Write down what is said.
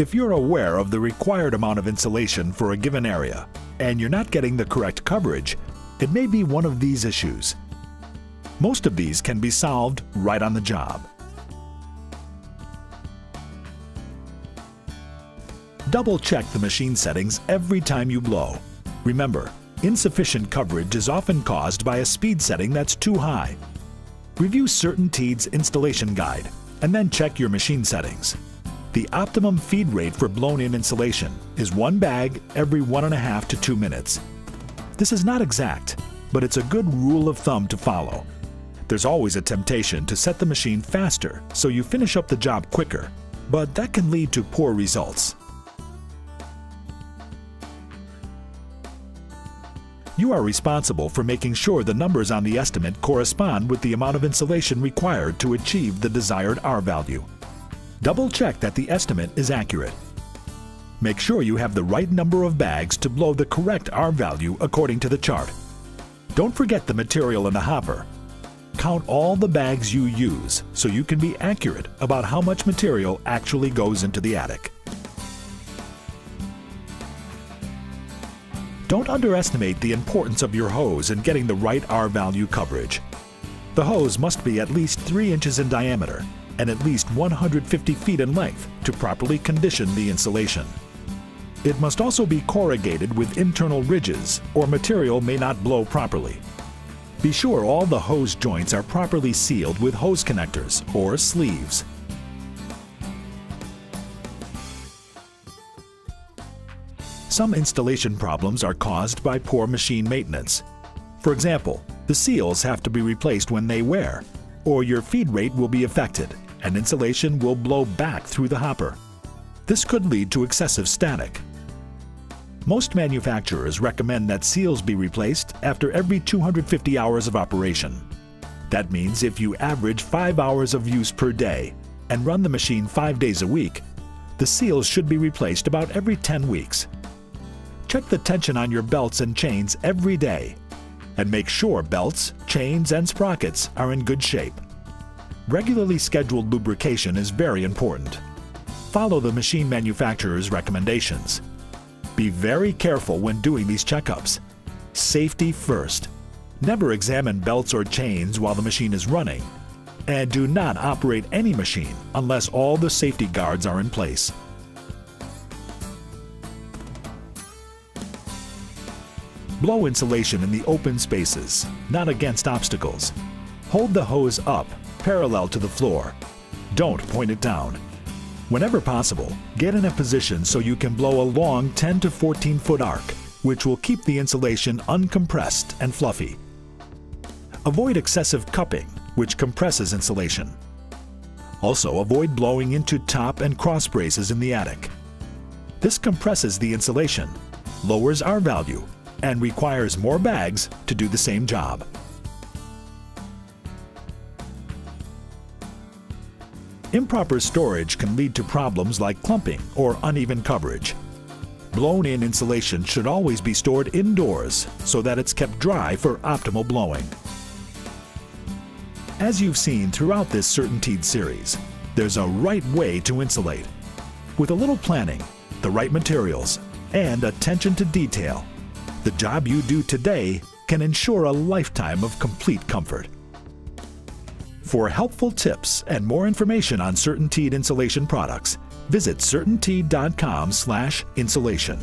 If you're aware of the required amount of insulation for a given area and you're not getting the correct coverage, it may be one of these issues. Most of these can be solved right on the job. Double-check the machine settings every time you blow. Remember, insufficient coverage is often caused by a speed setting that's too high. Review CertainTeed's installation guide and then check your machine settings. The optimum feed rate for blown-in insulation is 1 bag every 1.5 to 2 minutes. This is not exact, but it's a good rule of thumb to follow. There's always a temptation to set the machine faster so you finish up the job quicker, but that can lead to poor results. You are responsible for making sure the numbers on the estimate correspond with the amount of insulation required to achieve the desired R value. Double-check that the estimate is accurate. Make sure you have the right number of bags to blow the correct R value according to the chart. Don't forget the material in the hopper. Count all the bags you use so you can be accurate about how much material actually goes into the attic. Don't underestimate the importance of your hose in getting the right R value coverage. The hose must be at least 3 inches in diameter and at least 150 feet in length to properly condition the insulation. It must also be corrugated with internal ridges or material may not blow properly. Be sure all the hose joints are properly sealed with hose connectors or sleeves. Some installation problems are caused by poor machine maintenance. For example, the seals have to be replaced when they wear, or your feed rate will be affected and insulation will blow back through the hopper. This could lead to excessive static. Most manufacturers recommend that seals be replaced after every 250 hours of operation. That means if you average 5 hours of use per day and run the machine 5 days a week, the seals should be replaced about every 10 weeks. Check the tension on your belts and chains every day, and make sure belts, chains, and sprockets are in good shape. Regularly scheduled lubrication is very important. Follow the machine manufacturer's recommendations. Be very careful when doing these checkups. Safety first. Never examine belts or chains while the machine is running. And do not operate any machine unless all the safety guards are in place. Blow insulation in the open spaces, not against obstacles. Hold the hose up, parallel to the floor. Don't point it down. Whenever possible, get in a position so you can blow a long 10 to 14 foot arc, which will keep the insulation uncompressed and fluffy. Avoid excessive cupping, which compresses insulation. Also, avoid blowing into top and cross braces in the attic. This compresses the insulation, lowers R value, and requires more bags to do the same job. Improper storage can lead to problems like clumping or uneven coverage. Blown-in insulation should always be stored indoors so that it's kept dry for optimal blowing. As you've seen throughout this CertainTeed series, there's a right way to insulate. With a little planning, the right materials, and attention to detail, the job you do today can ensure a lifetime of complete comfort. For helpful tips and more information on CertainTeed insulation products, visit CertainTeed.com/insulation.